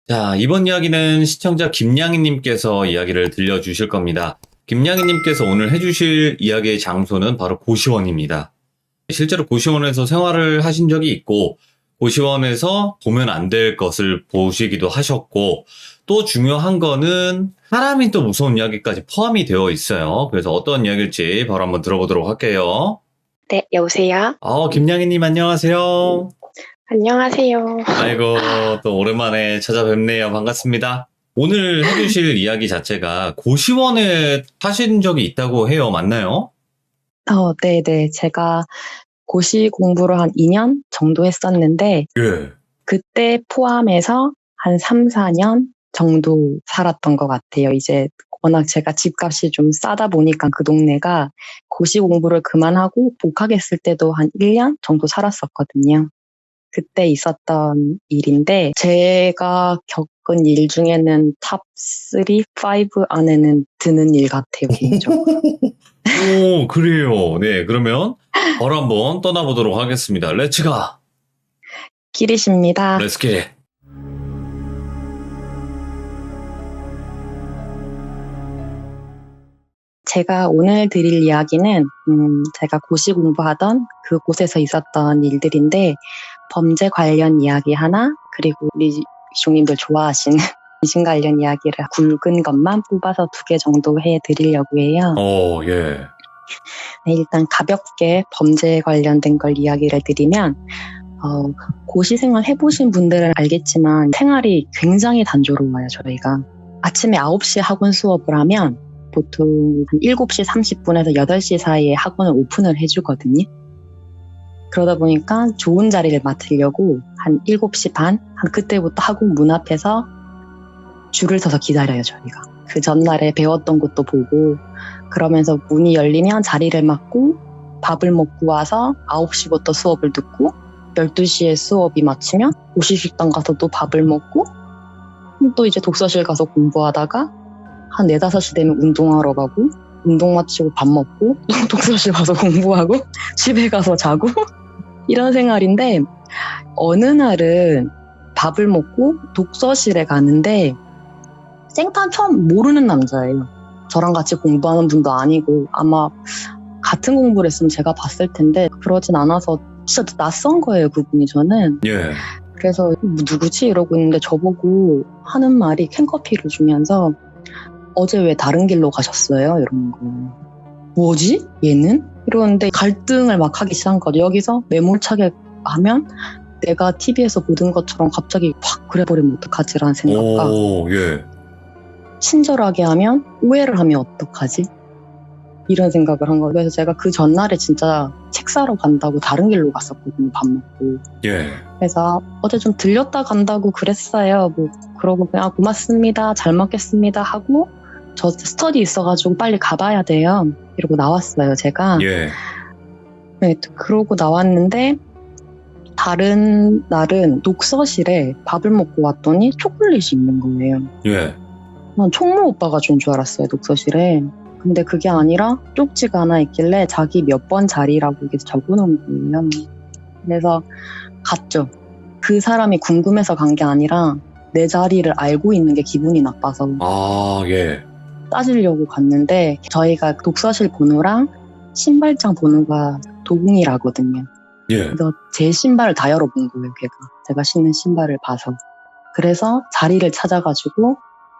자, 이번 이야기는 시청자 김양희님께서 이야기를 들려주실 겁니다. 김양희님께서 오늘 해주실 이야기의 장소는 바로 고시원입니다. 실제로 고시원에서 생활을 하신 적이 있고, 고시원에서 보면 안 될 것을 보시기도 하셨고, 또 중요한 거는 사람이 또 무서운 이야기까지 포함이 되어 있어요. 그래서 어떤 이야기일지 바로 한번 들어보도록 할게요. 네, 여보세요? 김양희님 안녕하세요. 안녕하세요. 아이고, 또 오랜만에 찾아뵙네요. 반갑습니다. 오늘 해주실 이야기 자체가 고시원에 사신 적이 있다고 해요. 맞나요? 네네. 제가 고시 공부를 한 2년 정도 했었는데, 예. 그때 포함해서 한 3, 4년 정도 살았던 것 같아요. 이제 워낙 제가 집값이 좀 싸다 보니까 그 동네가 고시 공부를 그만하고 복학했을 때도 한 1년 정도 살았었거든요. 그때 있었던 일인데, 제가 겪은 일 중에는 탑 3, 5 안에는 드는 일 같아요, 개인적으로. 오, 그래요. 네, 그러면 바로 한번 떠나보도록 하겠습니다. 렛츠가! 기리십니다. 렛츠 기! 제가 오늘 드릴 이야기는 제가 고시 공부하던 그곳에서 있었던 일들인데, 범죄 관련 이야기 하나, 그리고 우리 종님들 좋아하시는 귀신 관련 이야기를 굵은 것만 뽑아서 2개 정도 해드리려고 해요. 예. 네, 일단 가볍게 범죄 관련된 걸 이야기를 드리면, 고시 생활 해보신 분들은 알겠지만 생활이 굉장히 단조로워요. 저희가 아침에 9시에 학원 수업을 하면 보통 한 7시 30분에서 8시 사이에 학원을 오픈을 해주거든요. 그러다 보니까 좋은 자리를 맡으려고 한 7시 반, 한 그때부터 학원 문 앞에서 줄을 서서 기다려요. 저희가 그 전날에 배웠던 것도 보고, 그러면서 문이 열리면 자리를 맡고 밥을 먹고 와서 9시부터 수업을 듣고, 12시에 수업이 마치면 고시식당 가서 또 밥을 먹고, 또 이제 독서실 가서 공부하다가 한 4, 5시 되면 운동하러 가고, 운동 마치고 밥 먹고 또 독서실 가서 공부하고 집에 가서 자고 이런 생활인데, 어느 날은 밥을 먹고 독서실에 가는데 생판 처음 모르는 남자예요. 저랑 같이 공부하는 분도 아니고 아마 같은 공부를 했으면 제가 봤을 텐데 그러진 않아서 진짜 낯선 거예요, 그분이. 저는. 예. 그래서 누구지? 이러고 있는데 저보고 하는 말이 캔커피를 주면서 어제 왜 다른 길로 가셨어요? 이러는 거예요. 뭐지? 얘는? 이러는데 갈등을 막 하기 시작한 거죠. 여기서 매몰차게 하면 내가 TV에서 보던 것처럼 갑자기 확 그래버리면 어떡하지라는 생각과, 예. 친절하게 하면 오해를 하면 어떡하지? 이런 생각을 한 거예요. 그래서 제가 그 전날에 진짜 책 사러 간다고 다른 길로 갔었거든요, 밥 먹고. 예. 그래서 어제 좀 들렸다 간다고 그랬어요. 그러고 그냥 고맙습니다, 잘 먹겠습니다 하고, 저 스터디 있어가지고 빨리 가봐야 돼요. 이러고 나왔어요, 제가. 예. 네, 그러고 나왔는데 다른 날은 독서실에 밥을 먹고 왔더니 초콜릿이 있는 거예요. 예. 난 총무 오빠가 준 줄 알았어요, 독서실에. 근데 그게 아니라 쪽지가 하나 있길래 자기 몇 번 자리라고 이렇게 적어놓은 거예요. 그래서 갔죠. 그 사람이 궁금해서 간 게 아니라 내 자리를 알고 있는 게 기분이 나빠서 예. 따지려고 갔는데, 저희가 독서실 번호랑 신발장 번호가 동일하거든요. 예. 그래서 제 신발을 다 열어본 거예요, 걔가. 제가 신는 신발을 봐서. 그래서 자리를 찾아가지고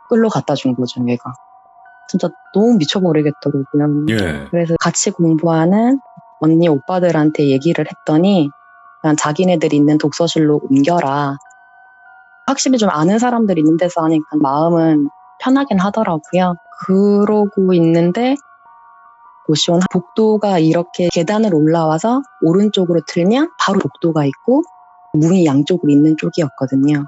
끌러 갖다 준 거죠, 얘가. 진짜 너무 미쳐버리겠더라고요. 예. 그래서 같이 공부하는 언니 오빠들한테 얘기를 했더니 그냥 자기네들이 있는 독서실로 옮겨라. 확실히 좀 아는 사람들이 있는 데서 하니까 마음은 편하긴 하더라고요. 그러고 있는데 고시원 복도가 이렇게 계단을 올라와서 오른쪽으로 틀면 바로 복도가 있고 문이 양쪽으로 있는 쪽이었거든요.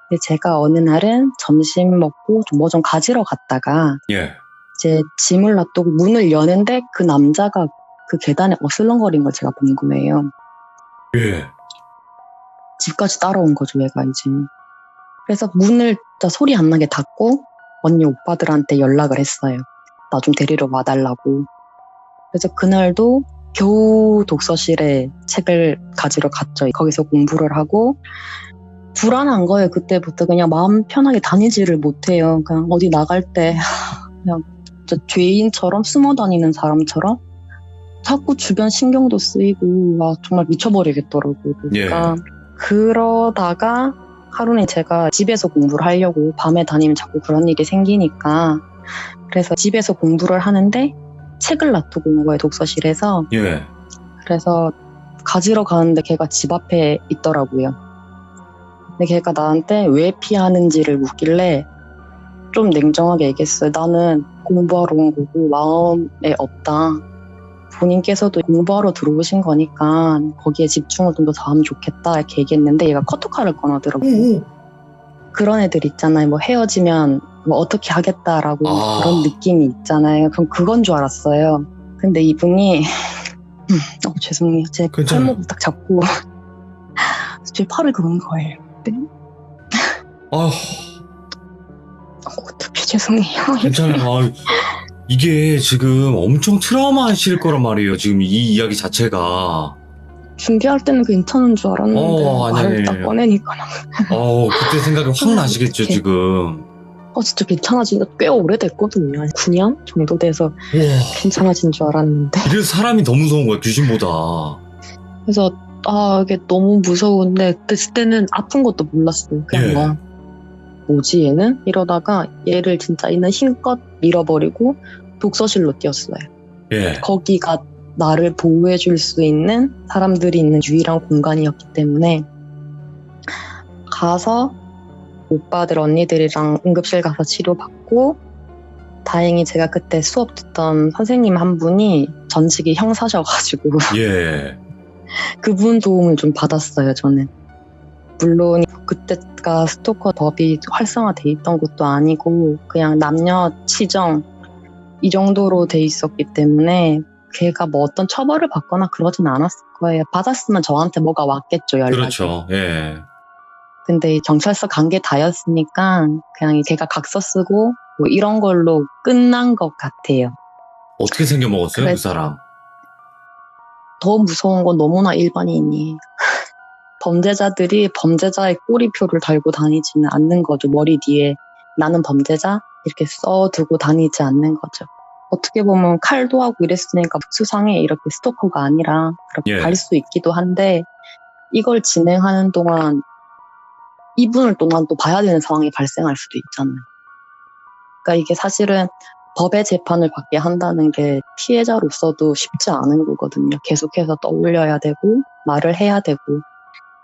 근데 제가 어느 날은 점심 먹고 뭐 좀 가지러 갔다가 예. 제 짐을 놔두고 문을 여는데 그 남자가 그 계단에 어슬렁거린 걸 제가 본 거예요. 예. 집까지 따라온 거죠, 얘가 이제. 그래서 문을 진짜 소리 안 나게 닫고 언니 오빠들한테 연락을 했어요. 나 좀 데리러 와달라고. 그래서 그날도 겨우 독서실에 책을 가지러 갔죠. 거기서 공부를 하고 불안한 거예요. 그때부터 그냥 마음 편하게 다니지를 못해요. 그냥 어디 나갈 때 그냥 진짜 죄인처럼 숨어 다니는 사람처럼 자꾸 주변 신경도 쓰이고 와 정말 미쳐버리겠더라고요. 그러니까 그러다가 하루는 제가 집에서 공부를 하려고 밤에 다니면 자꾸 그런 일이 생기니까 그래서 집에서 공부를 하는데 책을 놔두고 온 거예요. 독서실에서. 예. 그래서 가지러 가는데 걔가 집 앞에 있더라고요. 근데 걔가 나한테 왜 피하는지를 묻길래 좀 냉정하게 얘기했어요. 나는 공부하러 온 거고 마음에 없다. 본인께서도 공부하러 들어오신 거니까 거기에 집중을 좀 더 하면 좋겠다 이렇게 얘기했는데 얘가 커터칼을 꺼내더라고요. 그런 애들 있잖아요. 뭐 헤어지면 뭐 어떻게 하겠다라고 그런 느낌이 있잖아요. 그럼 그건 줄 알았어요. 근데 이분이 죄송해요. 제 팔목을 딱 잡고 제 팔을 그은 거예요. 네? 어떻게 죄송해요. 괜찮아요. 이게 지금 엄청 트라우마실 거란 말이에요. 지금 이 이야기 자체가. 준비할 때는 괜찮은 줄 알았는데 말을 딱 꺼내니까 그때 생각이 확 나시겠죠 지금. 진짜 괜찮아진 지 꽤 오래됐거든요. 9년 정도 돼서 괜찮아진 줄 알았는데. 이래서 사람이 더 무서운 거야, 귀신보다. 그래서 이게 너무 무서운데 그때는 아픈 것도 몰랐어요. 그냥 뭐지 얘는? 이러다가 얘를 진짜 있는 힘껏 밀어버리고 독서실로 뛰었어요. 거기가 나를 보호해줄 수 있는 사람들이 있는 유일한 공간이었기 때문에 가서 오빠들 언니들이랑 응급실 가서 치료받고 다행히 제가 그때 수업 듣던 선생님 한 분이 전직이 형사셔가지고 그분 도움을 좀 받았어요. 저는 물론 그때가 스토커 법이 활성화돼 있던 것도 아니고 그냥 남녀 치정 이 정도로 돼 있었기 때문에 걔가 뭐 어떤 처벌을 받거나 그러진 않았을 거예요. 받았으면 저한테 뭐가 왔겠죠, 연락이. 그렇죠. 근데 경찰서 간 게 다였으니까 그냥 걔가 각서 쓰고 뭐 이런 걸로 끝난 것 같아요. 어떻게 생겨먹었어요, 그 사람? 더 무서운 건 너무나 일반인이 범죄자들이 범죄자의 꼬리표를 달고 다니지는 않는 거죠. 머리 뒤에 나는 범죄자 이렇게 써두고 다니지 않는 거죠. 어떻게 보면 칼도 하고 이랬으니까 수상해 이렇게 스토커가 아니라 그렇게 갈 수 있기도 한데 이걸 진행하는 동안 이분을 또한 또 봐야 되는 상황이 발생할 수도 있잖아요. 그러니까 이게 사실은 법의 재판을 받게 한다는 게 피해자로서도 쉽지 않은 거거든요. 계속해서 떠올려야 되고 말을 해야 되고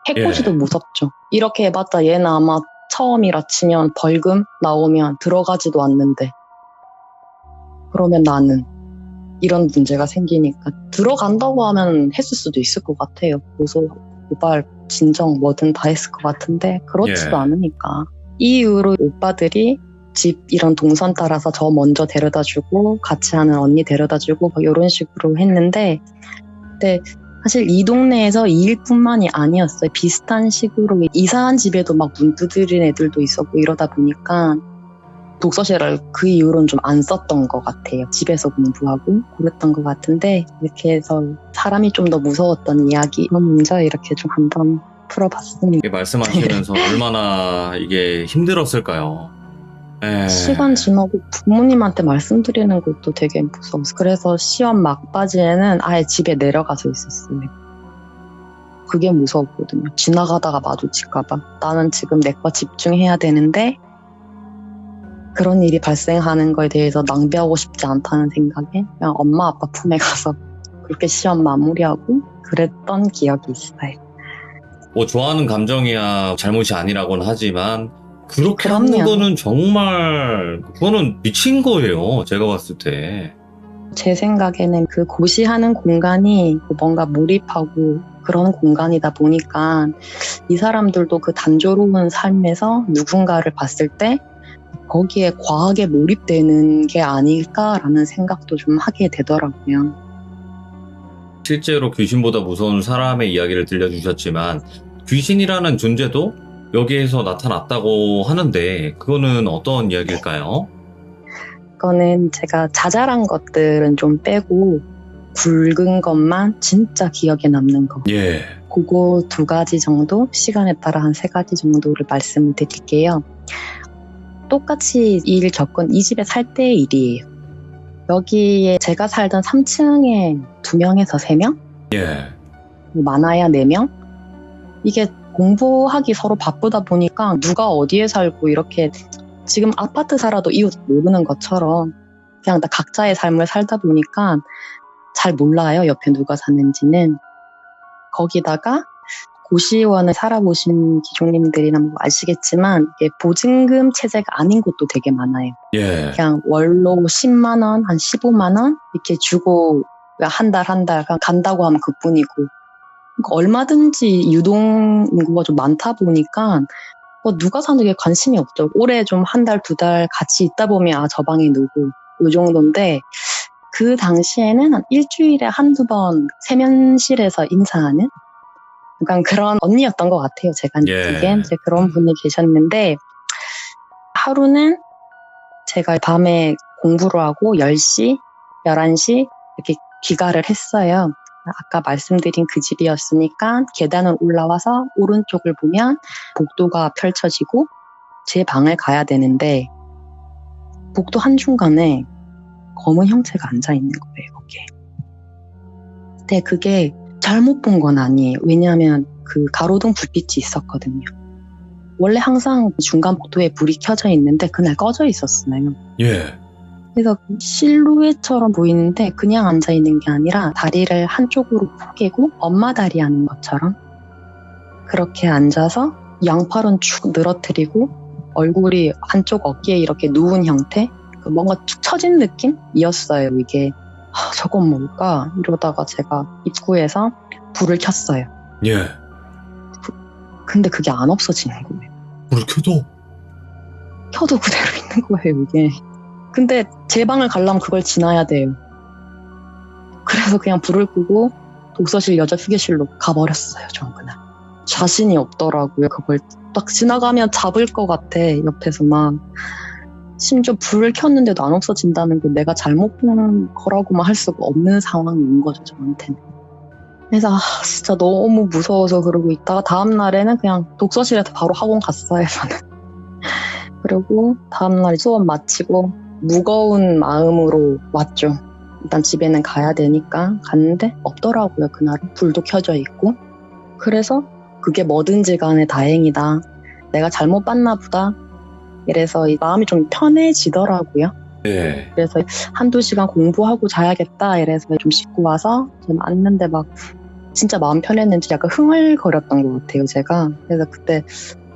해코지도 무섭죠. 이렇게 해봤자 얘는 아마 처음이라 치면 벌금 나오면 들어가지도 않는데 그러면 나는 이런 문제가 생기니까 들어간다고 하면 했을 수도 있을 것 같아요. 고소, 고발, 진정 뭐든 다 했을 것 같은데 그렇지도 않으니까 이 이후로 오빠들이 집 이런 동선 따라서 저 먼저 데려다주고 같이 하는 언니 데려다주고 이런 식으로 했는데 근데 사실 이 동네에서 2일뿐만이 아니었어요. 비슷한 식으로 이사한 집에도 막 문 두드린 애들도 있었고 이러다 보니까 독서실을 그 이후로는 좀 안 썼던 것 같아요. 집에서 공부하고 그랬던 것 같은데 이렇게 해서 사람이 좀 더 무서웠던 이야기 그런 문제 이렇게 좀 한번 풀어봤습니다. 이게 말씀하시면서 얼마나 이게 힘들었을까요? 시간 지나고 부모님한테 말씀드리는 것도 되게 무서웠어요. 그래서 시험 막바지에는 아예 집에 내려가서 있었어요. 그게 무서웠거든요. 지나가다가 마주칠까봐. 나는 지금 내 거 집중해야 되는데 그런 일이 발생하는 거에 대해서 낭비하고 싶지 않다는 생각에 그냥 엄마 아빠 품에 가서 그렇게 시험 마무리하고 그랬던 기억이 있어요. 뭐 좋아하는 감정이야 잘못이 아니라고는 하지만 그렇게 하는 거는 정말 그거는 미친 거예요. 제가 봤을 때. 제 생각에는 그 고시하는 공간이 뭔가 몰입하고 그런 공간이다 보니까 이 사람들도 그 단조로운 삶에서 누군가를 봤을 때 거기에 과하게 몰입되는 게 아닐까라는 생각도 좀 하게 되더라고요. 실제로 귀신보다 무서운 사람의 이야기를 들려주셨지만 귀신이라는 존재도 여기에서 나타났다고 하는데 그거는 어떤 이야기일까요? 그거는 제가 자잘한 것들은 좀 빼고 굵은 것만 진짜 기억에 남는 거. 예. 그거 2가지 정도, 시간에 따라 한 3가지 정도를 말씀을 드릴게요. 똑같이 이 일 겪은 이 집에 살 때의 일이에요. 여기에 제가 살던 3층에 2명에서 3명? 예. 많아야 4명? 이게 공부하기 서로 바쁘다 보니까 누가 어디에 살고 이렇게 지금 아파트 살아도 이웃 모르는 것처럼 그냥 다 각자의 삶을 살다 보니까 잘 몰라요, 옆에 누가 사는지는. 거기다가 고시원을 살아보신 기종님들이나 뭐 아시겠지만 이게 보증금 체제가 아닌 곳도 되게 많아요. 예. 그냥 월로 10만 원, 한 15만 원 이렇게 주고 한 달 간다고 하면 그뿐이고, 그러니까 얼마든지 유동 인구가 좀 많다 보니까 누가 사는 게 관심이 없죠. 올해 좀 한 달, 2달 같이 있다 보면 저 방에 누구 이 정도인데, 그 당시에는 한 일주일에 한두 번 세면실에서 인사하는 약간 그런 언니였던 것 같아요. 제가 느끼기엔 이제 그런 분이 계셨는데, 하루는 제가 밤에 공부를 하고 10시, 11시 이렇게 귀가를 했어요. 아까 말씀드린 그 집이었으니까 계단을 올라와서 오른쪽을 보면 복도가 펼쳐지고 제 방을 가야 되는데, 복도 한중간에 검은 형체가 앉아있는 거예요, 거기에. 근데 그게 잘못 본 건 아니에요. 왜냐하면 그 가로등 불빛이 있었거든요. 원래 항상 중간 복도에 불이 켜져 있는데 그날 꺼져 있었어요. 예. 그래서 실루엣처럼 보이는데 그냥 앉아있는 게 아니라 다리를 한쪽으로 포개고 엄마 다리 하는 것처럼 그렇게 앉아서 양팔은 축 늘어뜨리고 얼굴이 한쪽 어깨에 이렇게 누운 형태, 뭔가 축 처진 느낌이었어요. 이게 저건 뭘까? 이러다가 제가 입구에서 불을 켰어요. 예. 근데 그게 안 없어지는 거예요. 불을 켜도 그대로 있는 거예요, 이게. 근데 제 방을 가려면 그걸 지나야 돼요. 그래서 그냥 불을 끄고 독서실 여자 휴게실로 가버렸어요, 저는 그날. 자신이 없더라고요. 그걸 딱 지나가면 잡을 것 같아, 옆에서 막. 심지어 불을 켰는데도 안 없어진다는 게 내가 잘못 본 거라고만 할 수가 없는 상황인 거죠, 저한테는. 그래서 진짜 너무 무서워서 그러고 있다가 다음 날에는 그냥 독서실에서 바로 학원 갔어요, 저는. 그리고 다음 날 수업 마치고 무거운 마음으로 왔죠. 일단 집에는 가야 되니까 갔는데 없더라고요, 그날은. 불도 켜져 있고. 그래서 그게 뭐든지 간에 다행이다, 내가 잘못 봤나 보다, 이래서 이 마음이 좀 편해지더라고요. 예. 그래서 한두 시간 공부하고 자야겠다 이래서 좀 씻고 와서 좀 앉는데 막 진짜 마음 편했는지 약간 흥얼거렸던 것 같아요, 제가. 그래서 그때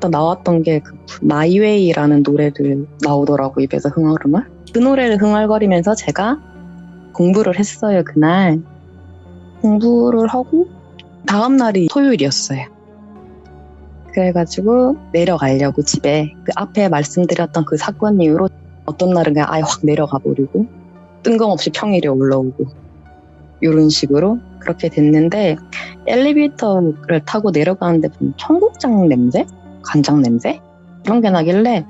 또 나왔던 게 그 마이웨이라는 노래를 나오더라고요, 입에서 흥얼흥얼. 그 노래를 흥얼거리면서 제가 공부를 했어요, 그날. 공부를 하고 다음 날이 토요일이었어요. 그래가지고 내려가려고 집에, 그 앞에 말씀드렸던 그 사건 이후로 어떤 날은 그냥 아예 확 내려가 버리고 뜬금없이 평일에 올라오고 이런 식으로 그렇게 됐는데, 엘리베이터를 타고 내려가는데 청국장 냄새? 간장 냄새? 이런 게 나길래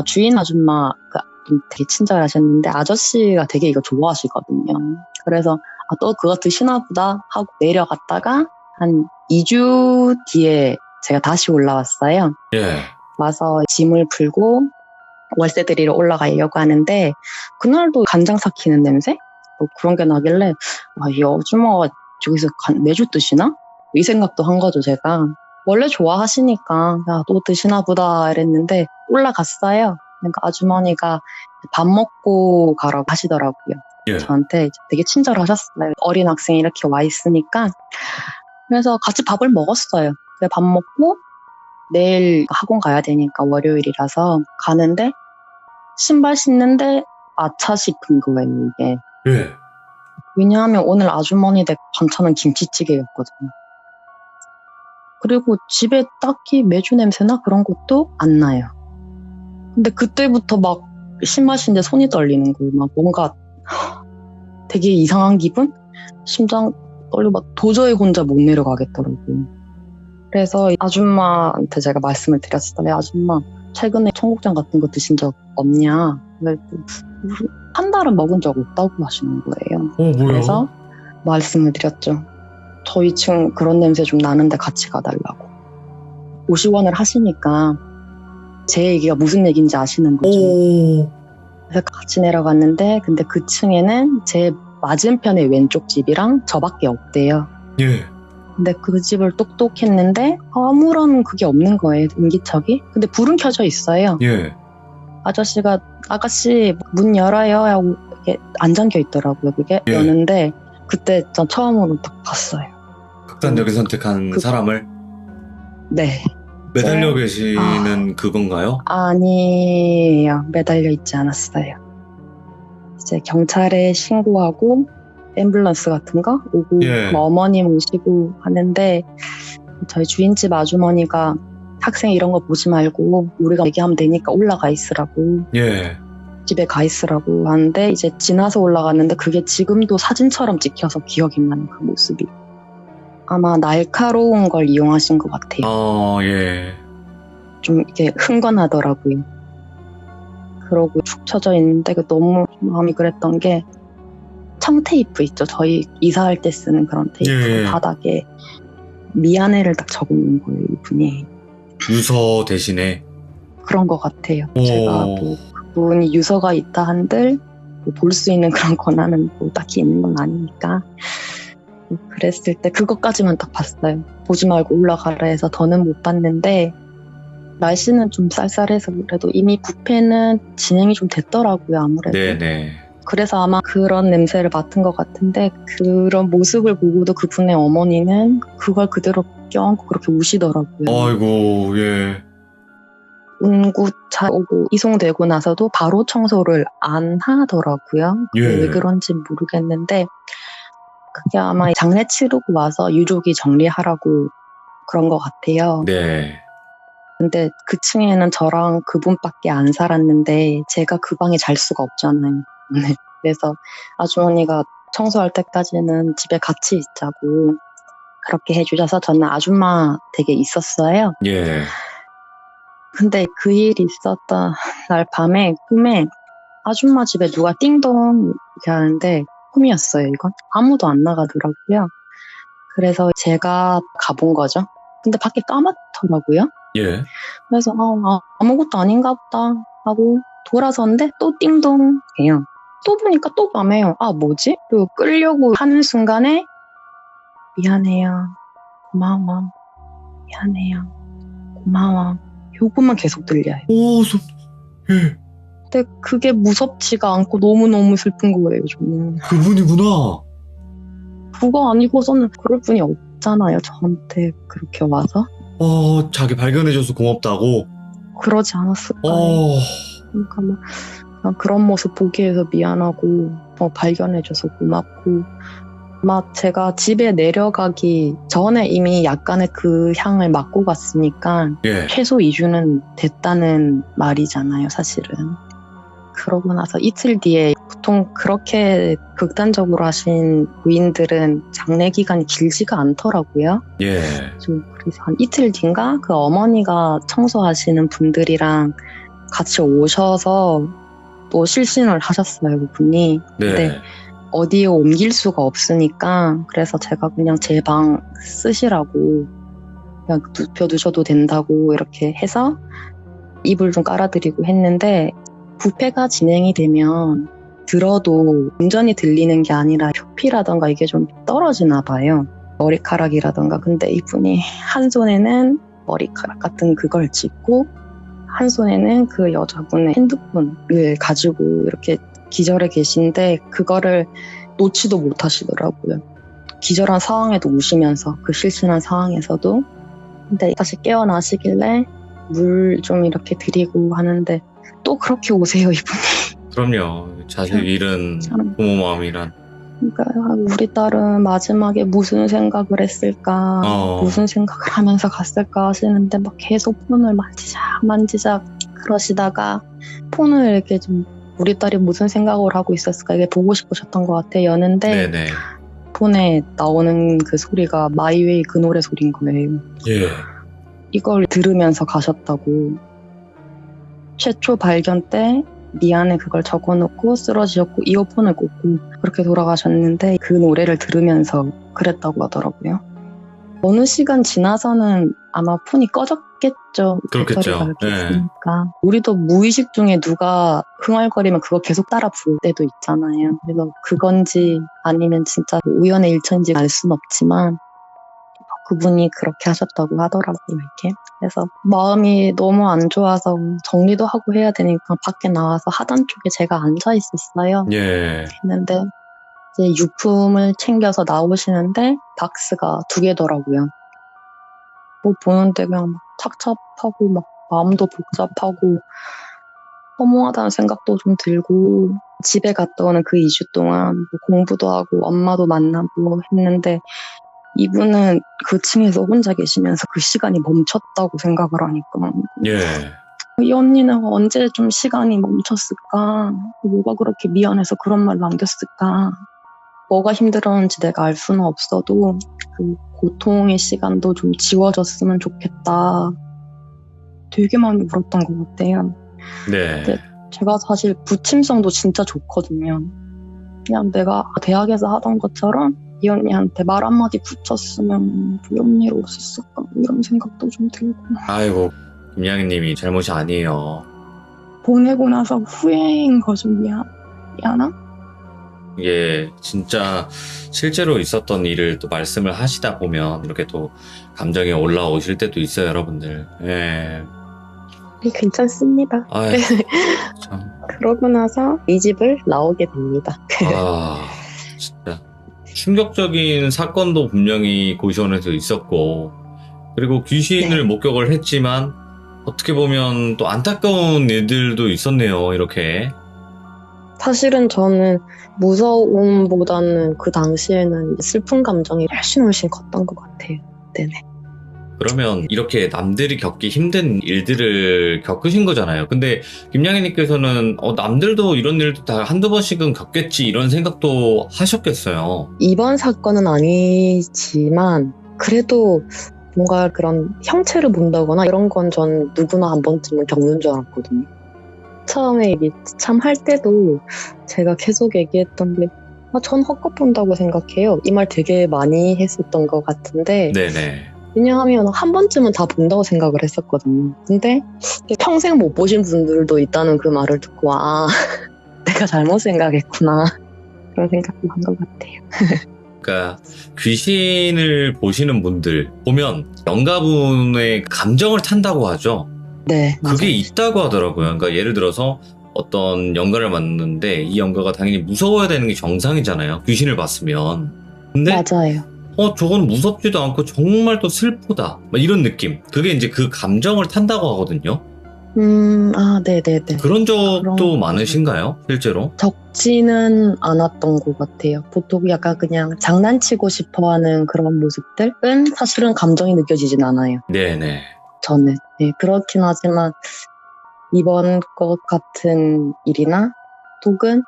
주인 아줌마가 되게 친절하셨는데 아저씨가 되게 이거 좋아하시거든요. 그래서 또 그거 드시나 보다 하고 내려갔다가 한 2주 뒤에 제가 다시 올라왔어요. 예. 와서 짐을 풀고 월세 드리러 올라가려고 하는데 그날도 간장 삭히는 냄새? 뭐 그런 게 나길래 이 아줌마가 저기서 매주 드시나? 이 생각도 한 거죠, 제가. 원래 좋아하시니까 또 드시나 보다 이랬는데 올라갔어요. 그러니까 아주머니가 밥 먹고 가라고 하시더라고요. 예. 저한테 되게 친절하셨어요. 어린 학생이 이렇게 와 있으니까. 그래서 같이 밥을 먹었어요. 그래서 밥 먹고 내일 학원 가야 되니까 월요일이라서 가는데 신발 신는데 아차 싶은 거예요, 이게. 예. 왜냐하면 오늘 아주머니 댁 반찬은 김치찌개였거든요. 그리고 집에 딱히 매주 냄새나 그런 것도 안 나요. 근데 그때부터 막 신발 신는데 손이 떨리는 거예요. 막 뭔가 되게 이상한 기분? 심장 떨리고 막 도저히 혼자 못 내려가겠더라고요. 그래서 아줌마한테 제가 말씀을 드렸어요. 아줌마, 최근에 청국장 같은 거 드신 적 없냐? 한 달은 먹은 적 없다고 하시는 거예요. 뭐야? 그래서 말씀을 드렸죠. 저 2층 그런 냄새 좀 나는데 같이 가달라고. 고시원을 하시니까 제 얘기가 무슨 얘기인지 아시는 거죠. 오. 그래서 같이 내려갔는데 근데 그 층에는 제 맞은편의 왼쪽 집이랑 저밖에 없대요. 예. 근데 그 집을 똑똑했는데 아무런 그게 없는 거예요. 인기척이. 근데 불은 켜져 있어요. 예. 아저씨가 아가씨 문 열어요 하고 이렇게 안 잠겨 있더라고요. 그게 예. 여는데 그때 전 처음으로 딱 봤어요. 극단적인 선택한 그- 사람을 네. 매달려 네. 계시는 그건가요? 아니에요. 매달려 있지 않았어요. 이제 경찰에 신고하고 앰뷸런스 같은 거 오고 예. 그 어머니 모시고 하는데 저희 주인집 아주머니가 학생 이런 거 보지 말고 우리가 얘기하면 되니까 올라가 있으라고 예. 집에 가 있으라고 하는데 이제 지나서 올라갔는데 그게 지금도 사진처럼 찍혀서 기억이 나는 그 모습이 아마 날카로운 걸 이용하신 것 같아요. 예. 좀 이게 흥건하더라고요. 그러고 축 처져 있는데 그 너무 마음이 그랬던 게 청테이프 있죠. 저희 이사할 때 쓰는 그런 테이프 예. 바닥에 미안해를 딱 적어놓은 거예요. 이분이. 유서 대신에. 그런 것 같아요. 오. 제가 뭐 그분이 유서가 있다 한들 뭐 볼 수 있는 그런 권한은 뭐 딱히 있는 건 아니니까 그랬을 때 그것까지만 딱 봤어요. 보지 말고 올라가라 해서 더는 못 봤는데 날씨는 좀 쌀쌀해서 그래도 이미 부패는 진행이 좀 됐더라고요. 아무래도. 네네. 그래서 아마 그런 냄새를 맡은 것 같은데 그런 모습을 보고도 그분의 어머니는 그걸 그대로 껴안고 그렇게 우시더라고요. 아이고, 예. 운구차 오고 이송되고 나서도 바로 청소를 안 하더라고요. 예. 왜 그런지 모르겠는데 그게 아마 장례 치르고 와서 유족이 정리하라고 그런 것 같아요. 네. 근데 그 층에는 저랑 그분밖에 안 살았는데 제가 그 방에 잘 수가 없잖아요. 네. 그래서 아주머니가 청소할 때까지는 집에 같이 있자고 그렇게 해주셔서 저는 아줌마 댁에 있었어요. 예. 근데 그 일이 있었던 날 밤에 꿈에 아줌마 집에 누가 띵동 이렇게 하는데 꿈이었어요. 이건 아무도 안 나가더라고요. 그래서 제가 가본 거죠. 근데 밖에 까맣더라고요. 예. 그래서 아무것도 아닌가 보다 하고 돌아섰는데 또 띵동 해요. 또 보니까 또 밤에요. 아 뭐지? 그리고 끌려고 하는 순간에 미안해요. 고마워. 미안해요. 고마워. 요것만 계속 들려요. 오, 예. 근데 그게 무섭지가 않고 너무너무 슬픈 거예요. 저는. 그분이구나. 그거 아니고서는 그럴 분이 없잖아요. 저한테 그렇게 와서. 자기 발견해줘서 고맙다고. 그러지 않았을까요? 그러니까 막 그냥 그런 모습 보기 위해서 미안하고 발견해줘서 고맙고 막 제가 집에 내려가기 전에 이미 약간의 그 향을 맡고 갔으니까 예. 최소 2주는 됐다는 말이잖아요, 사실은. 그러고 나서 이틀 뒤에 보통 그렇게 극단적으로 하신 부인들은 장례 기간이 길지가 않더라고요. 예. 그래서 한 이틀 뒤인가 그 어머니가 청소하시는 분들이랑 같이 오셔서 또 실신을 하셨어요, 그분이. 네. 근데 어디에 옮길 수가 없으니까 그래서 제가 그냥 제 방 쓰시라고 그냥 눕혀두셔도 된다고 이렇게 해서 이불 좀 깔아드리고 했는데 부패가 진행이 되면 들어도 온전히 들리는 게 아니라 표피라던가 이게 좀 떨어지나 봐요. 머리카락이라던가. 근데 이분이 한 손에는 머리카락 같은 그걸 짚고 한 손에는 그 여자분의 핸드폰을 가지고 이렇게 기절해 계신데 그거를 놓지도 못하시더라고요. 기절한 상황에도 우시면서 그 실신한 상황에서도. 근데 다시 깨어나시길래 물 좀 이렇게 드리고 하는데 또 그렇게 오세요, 이분이. 그럼요. 자식 잃은 참. 부모 마음이란. 그러니까 우리 딸은 마지막에 무슨 생각을 했을까, 무슨 생각을 하면서 갔을까 하시는데 막 계속 폰을 만지작 그러시다가 폰을 이렇게 좀 우리 딸이 무슨 생각을 하고 있었을까 이게 보고 싶으셨던 것 같아요. 여는데 네네. 폰에 나오는 그 소리가 마이웨이 그 노래 소리인 거예요. 예. 이걸 들으면서 가셨다고. 최초 발견 때 미안해 그걸 적어놓고 쓰러지셨고 이어폰을 꽂고 그렇게 돌아가셨는데 그 노래를 들으면서 그랬다고 하더라고요. 어느 시간 지나서는 아마 폰이 꺼졌겠죠. 그렇겠죠. 배터리가 이렇게 있으니까. 우리도 무의식 중에 누가 흥얼거리면 그거 계속 따라 부를 때도 있잖아요. 그래서 그건지 아니면 진짜 우연의 일처인지 알 수는 없지만 그분이 그렇게 하셨다고 하더라고요. 이렇게. 그래서 마음이 너무 안 좋아서 정리도 하고 해야 되니까 밖에 나와서 하단 쪽에 제가 앉아 있었어요. 예. 했는데 이제 유품을 챙겨서 나오시는데 박스가 2개더라고요. 뭐 보는데 그냥 막 착잡하고 막 마음도 복잡하고 허무하다는 생각도 좀 들고 집에 갔다 오는 그 2주 동안 뭐 공부도 하고 엄마도 만나고 했는데 이분은 그 층에서 혼자 계시면서 그 시간이 멈췄다고 생각을 하니까 예. 이 언니는 언제 좀 시간이 멈췄을까? 뭐가 그렇게 미안해서 그런 말 남겼을까? 뭐가 힘들었는지 내가 알 수는 없어도 그 고통의 시간도 좀 지워졌으면 좋겠다. 되게 많이 울었던 것 같아요. 네. 근데 제가 사실 부침성도 진짜 좋거든요. 그냥 내가 대학에서 하던 것처럼 이 언니한테 말 한마디 붙였으면 이런 일 없었을까 이런 생각도 좀 들고 아이고, 김양희님이 잘못이 아니에요. 보내고 나서 후회인 거죠. 미안함? 이게 진짜 실제로 있었던 일을 또 말씀을 하시다 보면 이렇게 또 감정이 올라오실 때도 있어요, 여러분들. 예. 괜찮습니다. 아유, 참. 그러고 나서 이 집을 나오게 됩니다. 아, 진짜. 충격적인 사건도 분명히 고시원에서 있었고, 그리고 귀신을 네. 목격을 했지만, 어떻게 보면 또 안타까운 일들도 있었네요, 이렇게. 사실은 저는 무서움보다는 그 당시에는 슬픈 감정이 훨씬 컸던 것 같아요. 네네. 그러면 이렇게 남들이 겪기 힘든 일들을 겪으신 거잖아요. 근데 김양희님께서는 남들도 이런 일도 다 한두 번씩은 겪겠지 이런 생각도 하셨겠어요. 이번 사건은 아니지만 그래도 뭔가 그런 형체를 본다거나 이런 건 전 누구나 한 번쯤은 겪는 줄 알았거든요. 처음에 이게 참 할 때도 제가 계속 얘기했던 게 전 헛것 본다고 생각해요. 이 말 되게 많이 했었던 것 같은데 네네. 왜냐하면 한 번쯤은 다 본다고 생각을 했었거든요. 근데 평생 못 보신 분들도 있다는 그 말을 듣고 내가 잘못 생각했구나 그런 생각도 한 것 같아요. 그러니까 귀신을 보시는 분들 보면 영가분의 감정을 탄다고 하죠. 네, 그게 맞아요. 있다고 하더라고요. 그러니까 예를 들어서 어떤 영가를 만났는데 이 영가가 당연히 무서워야 되는 게 정상이잖아요. 귀신을 봤으면. 근데 맞아요. 저건 무섭지도 않고 정말 또 슬프다. 막 이런 느낌. 그게 이제 그 감정을 탄다고 하거든요. 네네네. 그런 적도 그런 많으신가요? 실제로? 적지는 않았던 것 같아요. 보통 약간 그냥 장난치고 싶어하는 그런 모습들은 사실은 감정이 느껴지진 않아요. 네네. 저는. 네, 그렇긴 하지만 이번 것 같은 일이나 혹은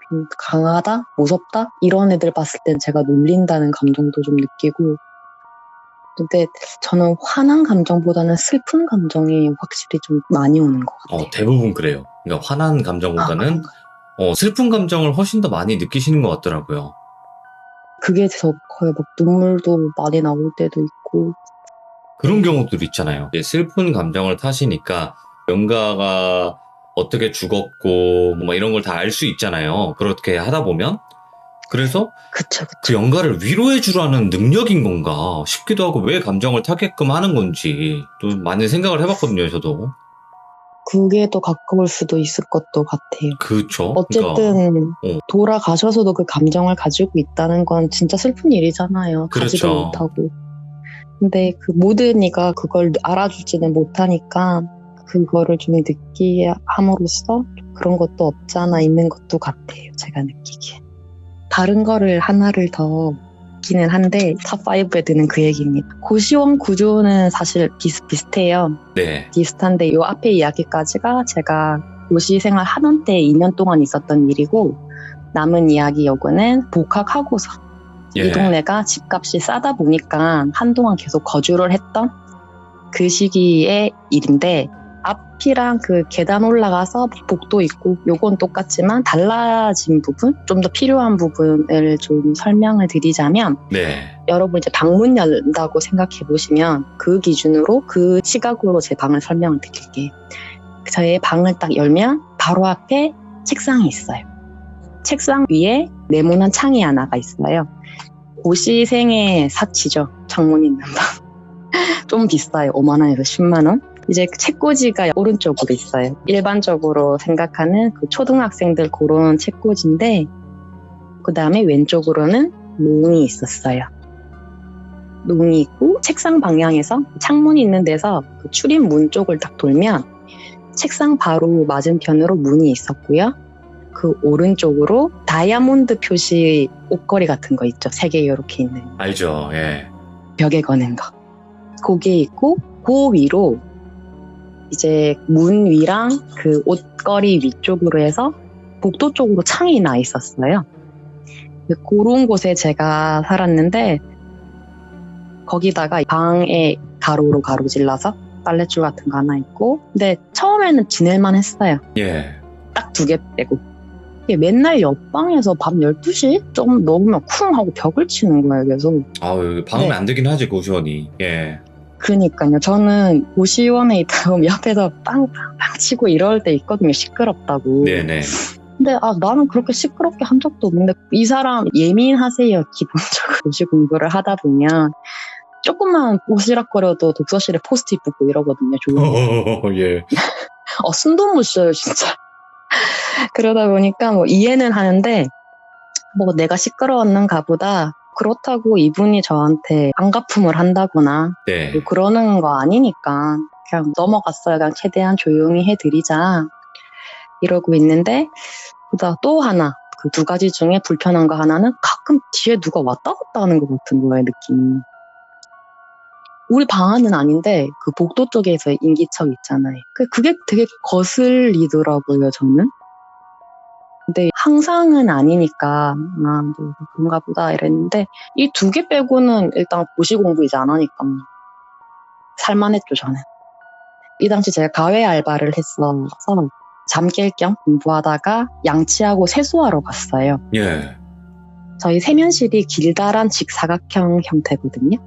좀 강하다, 무섭다 이런 애들 봤을 땐 제가 놀린다는 감정도 좀 느끼고 근데 저는 화난 감정보다는 슬픈 감정이 확실히 좀 많이 오는 것 같아요. 대부분 그래요. 그러니까 화난 감정보다는 슬픈 감정을 훨씬 더 많이 느끼시는 것 같더라고요. 그게 저 거의 막 눈물도 많이 나올 때도 있고 그런 경우들 있잖아요. 이제 슬픈 감정을 타시니까 영가가 어떻게 죽었고 뭐 이런 걸 다 알 수 있잖아요. 그렇게 하다 보면. 그래서 그쵸. 그 영가를 위로해 주라는 능력인 건가 싶기도 하고 왜 감정을 타게끔 하는 건지 또 많이 생각을 해봤거든요, 저도. 그게 더 가까울 수도 있을 것도 같아요. 그렇죠. 어쨌든 돌아가셔서도 그 감정을 가지고 있다는 건 진짜 슬픈 일이잖아요. 가지도 그렇죠. 못하고. 근데 그 모든 이가 그걸 알아주지는 못하니까 그거를 좀 느끼게 함으로써 그런 것도 없지 않아 있는 것도 같아요. 제가 느끼기에. 다른 거를 하나를 더 있기는 한데 탑5에 드는 그 얘기입니다. 고시원 구조는 사실 비슷해요. 네. 비슷한데 이 앞에 이야기까지가 제가 고시 생활 하던 때 2년 동안 있었던 일이고 남은 이야기 요거는 복학하고서 이 동네가 집값이 싸다 보니까 한동안 계속 거주를 했던 그 시기의 일인데 앞 앞이랑 그 계단 올라가서 복도 있고 요건 똑같지만 달라진 부분, 좀 더 필요한 부분을 좀 설명을 드리자면 네. 여러분 이제 방문 열다고 생각해 보시면 그 기준으로 그 시각으로 제 방을 설명을 드릴게요. 저의 방을 딱 열면 바로 앞에 책상이 있어요. 책상 위에 네모난 창이 하나가 있어요. 고시생의 사치죠. 창문 있는 방. 좀 비싸요. 5만 원에서 10만 원. 이제 책꽂이가 오른쪽으로 있어요. 일반적으로 생각하는 그 초등학생들 그런 책꽂이인데 그 다음에 왼쪽으로는 농이 있었어요. 농이 있고 책상 방향에서 창문이 있는 데서 그 출입문 쪽을 딱 돌면 책상 바로 맞은편으로 문이 있었고요. 그 오른쪽으로 다이아몬드 표시 옷걸이 같은 거 있죠. 3개 이렇게 있는 알죠. 예. 벽에 거는 거. 그게 있고 그 위로 이제 문 위랑 그 옷걸이 위쪽으로 해서 복도 쪽으로 창이 나 있었어요. 그런 곳에 제가 살았는데 거기다가 방에 가로로 가로질러서 빨랫줄 같은 거 하나 있고 근데 처음에는 지낼만 했어요. 예. 딱 2개 빼고. 이게 맨날 옆방에서 밤 12시 좀 넘으면 쿵 하고 벽을 치는 거예요, 계속. 아유, 방음이 네. 안 되긴 하지, 고시원이. 예. 그니까요. 저는 고시원에 있다 보면 옆에서 빵빵빵 치고 이럴 때 있거든요. 시끄럽다고. 네네. 근데 나는 그렇게 시끄럽게 한 적도 없는데 이 사람 예민하세요. 기본적으로 고시 공부를 하다 보면 조금만 오시락거려도 독서실에 포스트잇 붙고 이러거든요. 좋은 예. 숨도 못 쉬어요, 진짜. 그러다 보니까 뭐 이해는 하는데 뭐 내가 시끄러웠는가 보다 그렇다고 이분이 저한테 안갚음을 한다거나 네. 뭐 그러는 거 아니니까 그냥 넘어갔어요. 그냥 최대한 조용히 해드리자 이러고 있는데 그러다 또 하나 그 2가지 중에 불편한 거 하나는 가끔 뒤에 누가 왔다 갔다 하는 것 같은 거예요. 느낌이. 우리 방 안은 아닌데 그 복도 쪽에서 인기척 있잖아요. 그게 되게 거슬리더라고요. 저는. 근데 항상은 아니니까 뭐 그런가 보다 이랬는데 이 2개 빼고는 일단 고시 공부 이제 안 하니까 살만했죠. 저는. 이 당시 제가 가외 알바를 했어서 잠 깰 겸 공부하다가 양치하고 세수하러 갔어요. 예. 저희 세면실이 길다란 직사각형 형태거든요.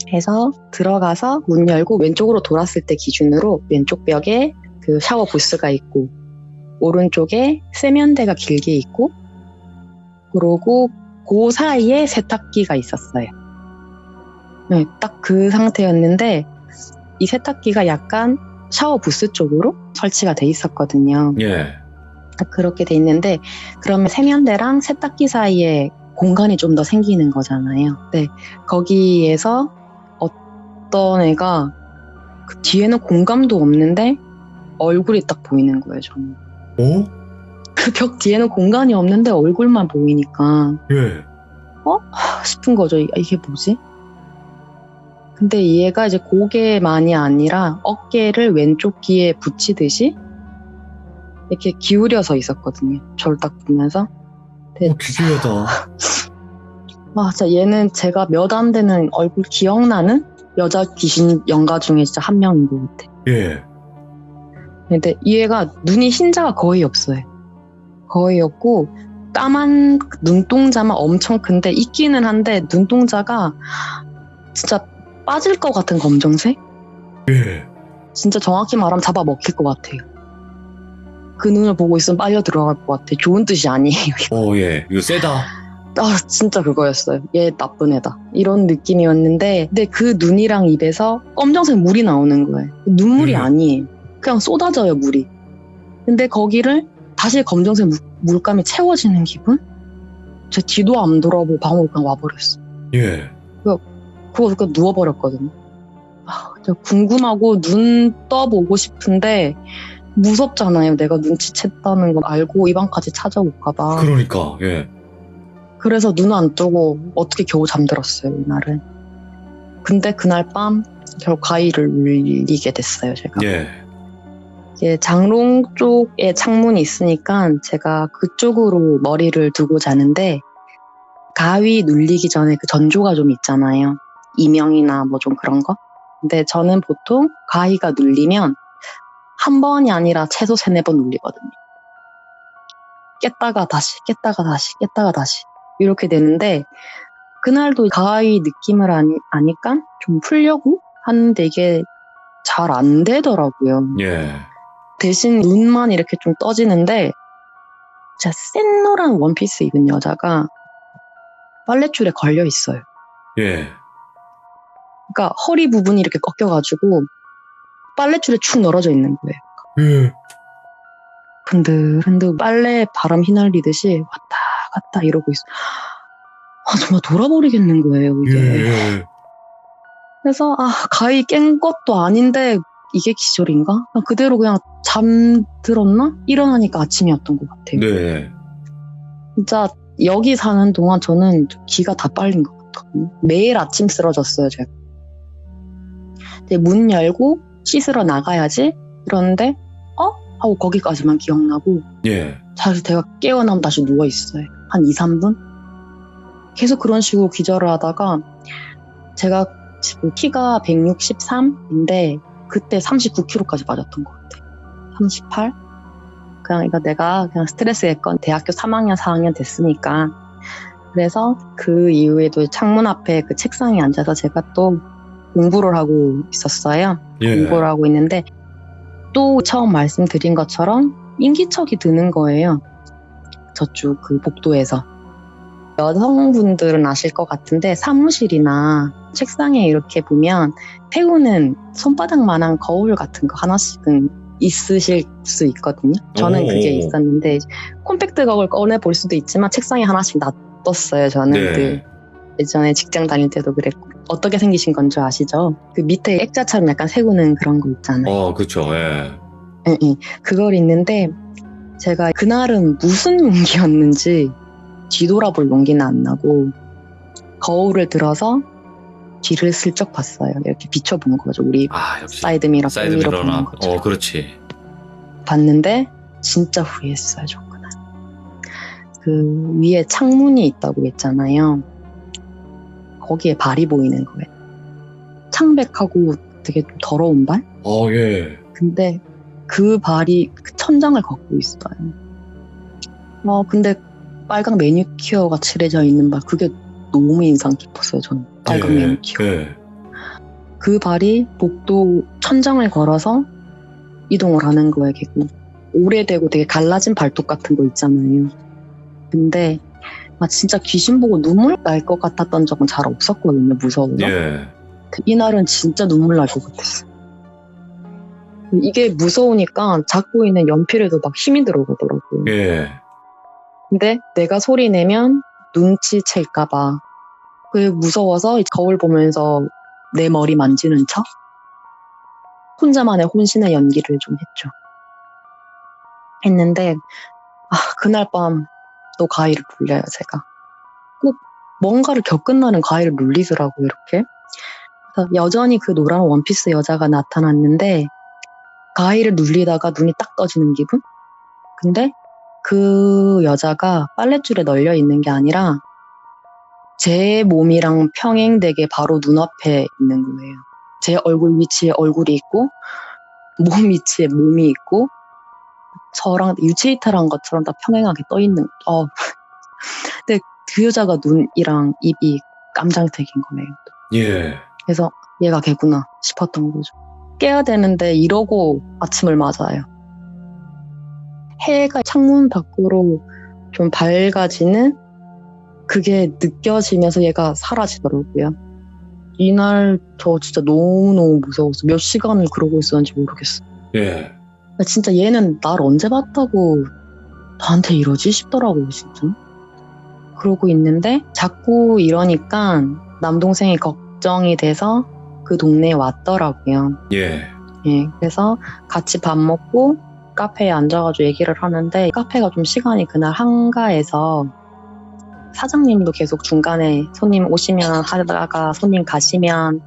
그래서 들어가서 문 열고 왼쪽으로 돌았을 때 기준으로 왼쪽 벽에 그 샤워 부스가 있고 오른쪽에 세면대가 길게 있고 그러고 그 사이에 세탁기가 있었어요. 네, 딱 그 상태였는데 이 세탁기가 약간 샤워 부스 쪽으로 설치가 돼 있었거든요. 예. 그렇게 돼 있는데 그러면 세면대랑 세탁기 사이에 공간이 좀 더 생기는 거잖아요. 네, 거기에서 어떤 애가 그 뒤에는 공간도 없는데 얼굴이 딱 보이는 거예요. 저는. 오? 그 벽 뒤에는 공간이 없는데 얼굴만 보이니까 예. 싶은 거죠. 이게 뭐지? 근데 얘가 이제 고개만이 아니라 어깨를 왼쪽 귀에 붙이듯이 이렇게 기울여서 있었거든요. 저를 딱 보면서. 기괴하다. 진짜 얘는 제가 몇 안 되는 얼굴 기억나는 여자 귀신 연가 중에 진짜 한 명인 것 같아. 예. 근데 이 애가 눈이 흰자가 거의 없어요. 거의 없고 까만 눈동자만 엄청 큰데 있기는 한데 눈동자가 진짜 빠질 것 같은 검정색? 예. 진짜 정확히 말하면 잡아먹힐 것 같아요. 그 눈을 보고 있으면 빨려 들어갈 것 같아. 좋은 뜻이 아니에요. 예. 이거 세다. 진짜 그거였어요. 얘 나쁜 애다. 이런 느낌이었는데 근데 그 눈이랑 입에서 검정색 물이 나오는 거예요. 눈물이 아니에요. 그냥 쏟아져요, 물이. 근데 거기를 다시 검정색 물감이 채워지는 기분? 제 뒤도 안 돌아보고 방으로 그냥 와버렸어. 예. 그거 누워버렸거든요. 진짜 궁금하고 눈 떠보고 싶은데 무섭잖아요. 내가 눈치챘다는 걸 알고 이 방까지 찾아올까봐. 그러니까, 예. 그래서 눈 안 뜨고 어떻게 겨우 잠들었어요, 이날은. 근데 그날 밤 결국 가위를 울리게 됐어요, 제가. 예. 이게 장롱 쪽에 창문이 있으니까 제가 그쪽으로 머리를 두고 자는데 가위 눌리기 전에 그 전조가 좀 있잖아요. 이명이나 뭐 좀 그런 거. 근데 저는 보통 가위가 눌리면 한 번이 아니라 최소 3-4번 울리거든요. 깼다가 다시, 깼다가 다시, 깼다가 다시. 이렇게 되는데, 그날도 가히 느낌을 아니까 좀 풀려고 하는데 이게 잘 안 되더라고요. 예. 대신 눈만 이렇게 좀 떠지는데, 진짜 센 노란 원피스 입은 여자가 빨랫줄에 걸려 있어요. 예. 그러니까 허리 부분이 이렇게 꺾여가지고 빨랫줄에 축 늘어져 있는 거예요. 예. 흔들흔들 빨래 바람 휘날리듯이 왔다 갔다 이러고 있어. 정말 돌아버리겠는 거예요, 이게. 예. 그래서 가히 깬 것도 아닌데 이게 기절인가? 그대로 그냥 잠들었나? 일어나니까 아침이었던 것 같아요. 네. 진짜 여기 사는 동안 저는 기가 다 빨린 것 같거든요. 매일 아침 쓰러졌어요, 제가. 근데 문 열고 씻으러 나가야지. 그런데 하고 거기까지만 기억나고 예. 사실 제가 깨어나면 다시 누워있어요. 한 2-3분? 계속 그런 식으로 기절을 하다가 제가 지금 키가 163인데 그때 39kg까지 빠졌던 것 같아요. 38? 그냥 이거 내가 그냥 스트레스겠건 대학교 3학년, 4학년 됐으니까. 그래서 그 이후에도 창문 앞에 그 책상에 앉아서 제가 또 공부를 하고 있었어요. 예. 공부를 하고 있는데 또 처음 말씀드린 것처럼 인기척이 드는 거예요. 저쪽 그 복도에서. 여성분들은 아실 것 같은데 사무실이나 책상에 이렇게 보면 태우는 손바닥만한 거울 같은 거 하나씩은 있으실 수 있거든요. 저는 그게 있었는데 콤팩트 거울 꺼내 볼 수도 있지만 책상에 하나씩 놔뒀어요. 저는 네. 늘 예전에 직장 다닐 때도 그랬고. 어떻게 생기신 건 줄 아시죠? 그 밑에 액자처럼 약간 세우는 그런 거 있잖아요. 그쵸. 예. 예. 그걸 있는데 제가 그날은 무슨 용기였는지 뒤돌아볼 용기는 안 나고 거울을 들어서 뒤를 슬쩍 봤어요. 이렇게 비춰본 거죠. 우리 역시. 사이드미러 사이드 위로 보는 미러나. 거죠. 그렇지. 봤는데 진짜 후회했어요. 저 그날. 그 위에 창문이 있다고 했잖아요. 거기에 발이 보이는 거예요. 창백하고 되게 좀 더러운 발? 예. 근데 그 발이 그 천장을 걷고 있어요. 근데 빨강 매니큐어가 칠해져 있는 발, 그게 너무 인상 깊었어요, 저는. 빨강 매니큐어. 예. 그 발이 복도 천장을 걸어서 이동을 하는 거예요, 계속. 오래되고 되게 갈라진 발톱 같은 거 있잖아요. 근데 진짜 귀신 보고 눈물 날 것 같았던 적은 잘 없었거든요, 무서워서. 예. 이날은 진짜 눈물 날 것 같았어요. 이게 무서우니까 잡고 있는 연필에도 막 힘이 들어가더라고요. 예. 근데 내가 소리 내면 눈치챌까봐 그게 무서워서 거울 보면서 내 머리 만지는 척? 혼자만의 혼신의 연기를 좀 했죠. 했는데 그날 밤 또 가위를 눌려요, 제가. 꼭 뭔가를 겪은 날은 가위를 눌리더라고요, 이렇게. 그래서 여전히 그 노란 원피스 여자가 나타났는데 가위를 눌리다가 눈이 딱 떠지는 기분? 근데 그 여자가 빨랫줄에 널려 있는 게 아니라 제 몸이랑 평행되게 바로 눈앞에 있는 거예요. 제 얼굴 위치에 얼굴이 있고 몸 위치에 몸이 있고 저랑 유체이탈한 것처럼 다 평행하게 떠 있는. 근데 그 여자가 눈이랑 입이 깜장색인 거예요. 예. 그래서 얘가 걔구나 싶었던 거죠. 깨야 되는데 이러고 아침을 맞아요. 해가 창문 밖으로 좀 밝아지는 그게 느껴지면서 얘가 사라지더라고요. 이날 저 진짜 너무너무 무서웠어. 몇 시간을 그러고 있었는지 모르겠어. 예. 진짜 얘는 날 언제 봤다고 나한테 이러지 싶더라고요, 진짜. 그러고 있는데 자꾸 이러니까 남동생이 걱정이 돼서 그 동네에 왔더라고요. 예. 그래서 같이 밥 먹고 카페에 앉아가지고 얘기를 하는데 카페가 좀 시간이 그날 한가해서 사장님도 계속 중간에 손님 오시면 하다가 손님 가시면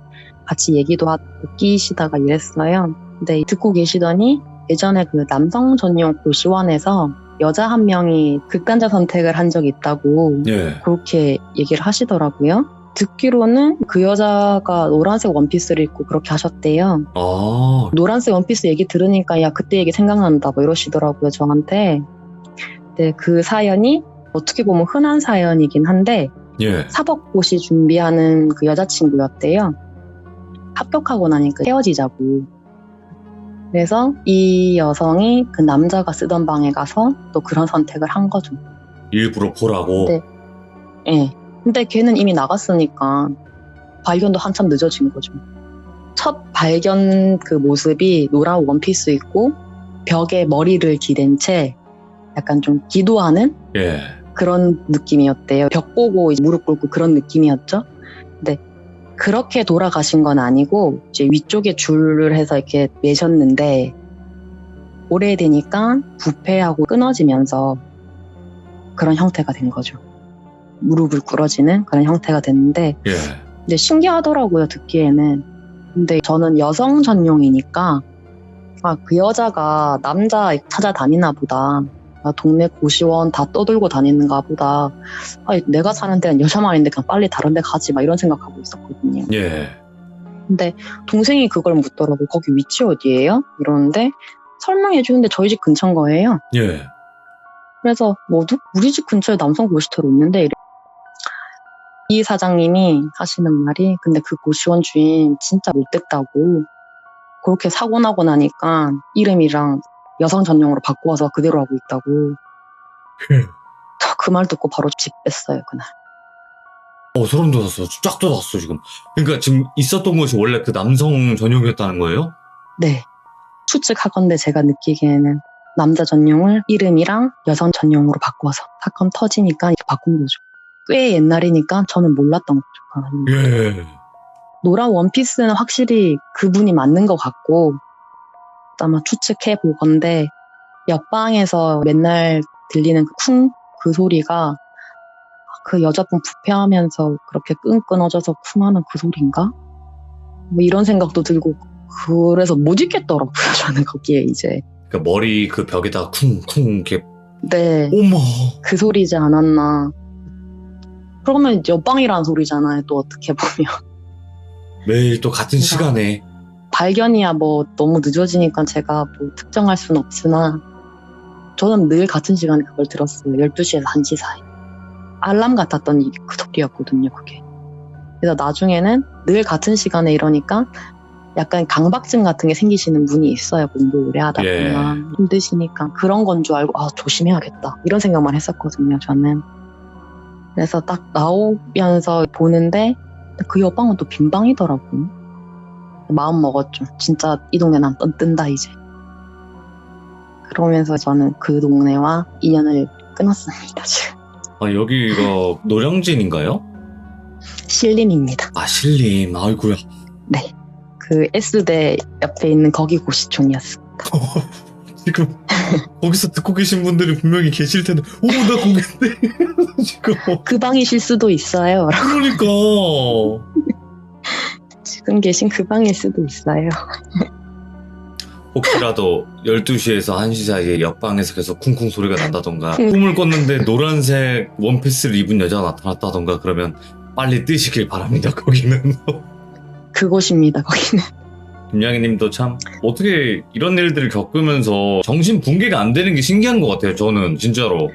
같이 얘기도 하고 끼시다가 이랬어요. 근데 듣고 계시더니 예전에 그 남성 전용 고시원에서 여자 한 명이 극단적 선택을 한 적이 있다고 예. 그렇게 얘기를 하시더라고요. 듣기로는 그 여자가 노란색 원피스를 입고 그렇게 하셨대요. 아, 노란색 원피스 얘기 들으니까 야 그때 얘기 생각난다 뭐 이러시더라고요 저한테. 근데 그 사연이 어떻게 보면 흔한 사연이긴 한데 예. 사법고시 준비하는 그 여자친구였대요. 합격하고 나니까 헤어지자고. 그래서 이 여성이 그 남자가 쓰던 방에 가서 또 그런 선택을 한 거죠. 일부러 보라고. 네. 예. 근데 걔는 이미 나갔으니까 발견도 한참 늦어진 거죠. 첫 발견 그 모습이 노란 원피스 입고 벽에 머리를 기댄 채 약간 좀 기도하는 예. 그런 느낌이었대요. 벽 보고 이제 무릎 꿇고 그런 느낌이었죠. 근데 그렇게 돌아가신 건 아니고 이제 위쪽에 줄을 해서 이렇게 매셨는데 오래되니까 부패하고 끊어지면서 그런 형태가 된 거죠. 무릎을 꿇어지는 그런 형태가 됐는데 예. 근데 신기하더라고요 듣기에는. 근데 저는 여성 전용이니까 아, 그 여자가 남자 찾아다니나 보다. 아, 동네 고시원 다 떠들고 다니는가 보다. 아, 내가 사는 데는 여자만 있는데 그냥 빨리 다른 데 가지 막 이런 생각하고 있었거든요. 예. 근데 동생이 그걸 묻더라고. 거기 위치 어디예요? 이러는데 설명해 주는데 저희 집 근처인 거예요. 예. 그래서 뭐도 우리 집 근처에 남성 고시터로 있는데 이 사장님이 하시는 말이 근데 그 고시원 주인 진짜 못됐다고. 그렇게 사고 나고 나니까 이름이랑 여성 전용으로 바꾸어서 그대로 하고 있다고. 저 그 말 듣고 바로 집 뺐어요 그날. 소름 돋았어. 쫙 돋았어, 지금. 그러니까 지금 있었던 곳이 원래 그 남성 전용이었다는 거예요? 네. 추측하건대 제가 느끼기에는 남자 전용을 이름이랑 여성 전용으로 바꿔서 사건 터지니까 이렇게 바꾼 거죠. 꽤 옛날이니까 저는 몰랐던 거죠. 예. 노란 원피스는 확실히 그분이 맞는 것 같고 아마 추측해 보건데 옆방에서 맨날 들리는 쿵 그 소리가 그 여자분 부패하면서 그렇게 끈 끊어져서 쿵하는 그 소리인가? 뭐 이런 생각도 들고 그래서 못 있겠더라고요 저는 거기에 이제. 그러니까 머리 그 벽에다가 쿵쿵 이렇게. 네. 어머. 그 소리지 않았나. 그러면 옆방이라는 소리잖아요 또 어떻게 보면. 매일 또 같은 시간에. 발견이야 뭐 너무 늦어지니까 제가 뭐 특정할 수는 없으나 저는 늘 같은 시간에 그걸 들었어요. 12시에서 1시 사이. 알람 같았던 그 소리였거든요 그게. 그래서 나중에는 늘 같은 시간에 이러니까 약간 강박증 같은 게 생기시는 분이 있어요. 공부 오래 하다 보면. 힘드시니까 그런 건 줄 알고 아 조심해야겠다 이런 생각만 했었거든요 저는. 그래서 딱 나오면서 보는데 그 옆방은 또 빈 방이더라고요. 마음 먹었죠. 진짜 이 동네 난 뜬다 이제. 그러면서 저는 그 동네와 인연을 끊었습니다 지금. 여기가 노량진인가요? 신림입니다. 아, 신림. 아이고야. 네. 그 S대 옆에 있는 거기 고시촌이었습니다. 지금 거기서 듣고 계신 분들이 분명히 계실 텐데, 나 거긴데. 지금. 그 방이실 수도 있어요. 그러니까. 지금 계신 그 방일 수도 있어요. 혹시라도 12시에서 1시 사이에 옆방에서 계속 쿵쿵 소리가 난다던가, 꿈을 꿨는데 노란색 원피스를 입은 여자가 나타났다던가, 그러면 빨리 뜨시길 바랍니다, 거기는. 그곳입니다, 거기는. 김양희 님도 참, 어떻게 이런 일들을 겪으면서 정신 붕괴가 안 되는 게 신기한 것 같아요, 저는, 진짜로.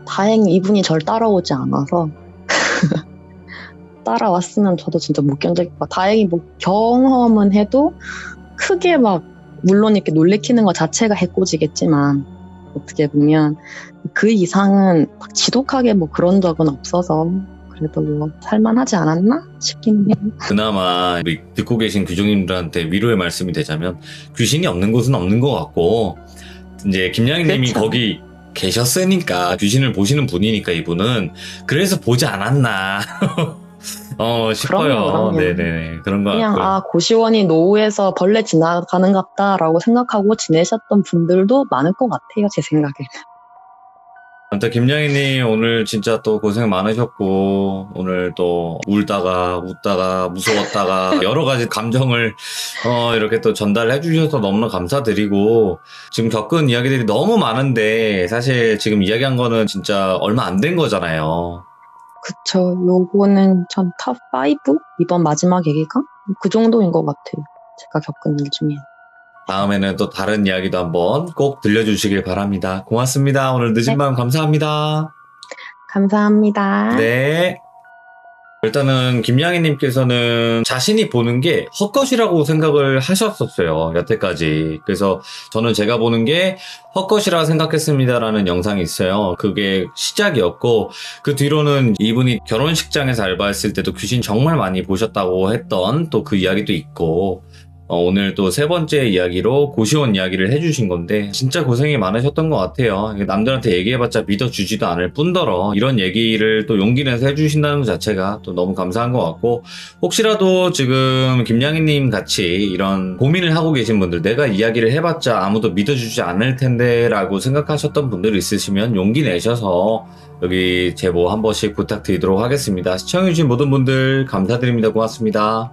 다행히 이분이 절 따라오지 않아서. 따라왔으면 저도 진짜 못 견딜 것 같아요. 다행히 뭐 경험은 해도 크게 막 물론 이렇게 놀래키는 것 자체가 해코지겠지만 어떻게 보면 그 이상은 막 지독하게 뭐 그런 적은 없어서 그래도 뭐 살만하지 않았나 싶긴 해요. 그나마 우리 듣고 계신 귀족님들한테 위로의 말씀이 되자면 귀신이 없는 곳은 없는 것 같고 이제 김양희 님이 그렇죠. 거기 계셨으니까 귀신을 보시는 분이니까 이분은 그래서 보지 않았나 싶어요. 그럼요. 네네 그런 거 그냥 같고요. 고시원이 노후에서 벌레 지나가는갑다라고 생각하고 지내셨던 분들도 많을 것 같아요. 제 생각에는. 아무튼 김양희님 오늘 진짜 또 고생 많으셨고 오늘 또 울다가 웃다가 무서웠다가 여러 가지 감정을 이렇게 또 전달해 주셔서 너무나 감사드리고 지금 겪은 이야기들이 너무 많은데 사실 지금 이야기한 거는 진짜 얼마 안 된 거잖아요. 그쵸. 요거는 전 탑5? 이번 마지막 얘기가? 그 정도인 것 같아요. 제가 겪은 일 중에. 다음에는 또 다른 이야기도 한번 꼭 들려주시길 바랍니다. 고맙습니다. 오늘 늦은 네. 밤 감사합니다. 감사합니다. 네. 일단은 김양희님께서는 자신이 보는 게 헛것이라고 생각을 하셨었어요. 여태까지. 그래서 저는 제가 보는 게 헛것이라 생각했습니다라는 영상이 있어요. 그게 시작이었고 그 뒤로는 이분이 결혼식장에서 알바했을 때도 귀신 정말 많이 보셨다고 했던 또 그 이야기도 있고 오늘 또 세 번째 이야기로 고시원 이야기를 해주신 건데 진짜 고생이 많으셨던 것 같아요. 남들한테 얘기해봤자 믿어주지도 않을 뿐더러 이런 얘기를 또 용기 내서 해주신다는 것 자체가 또 너무 감사한 것 같고 혹시라도 지금 김양희님 같이 이런 고민을 하고 계신 분들 내가 이야기를 해봤자 아무도 믿어주지 않을 텐데 라고 생각하셨던 분들 있으시면 용기 내셔서 여기 제보 한 번씩 부탁드리도록 하겠습니다. 시청해주신 모든 분들 감사드립니다. 고맙습니다.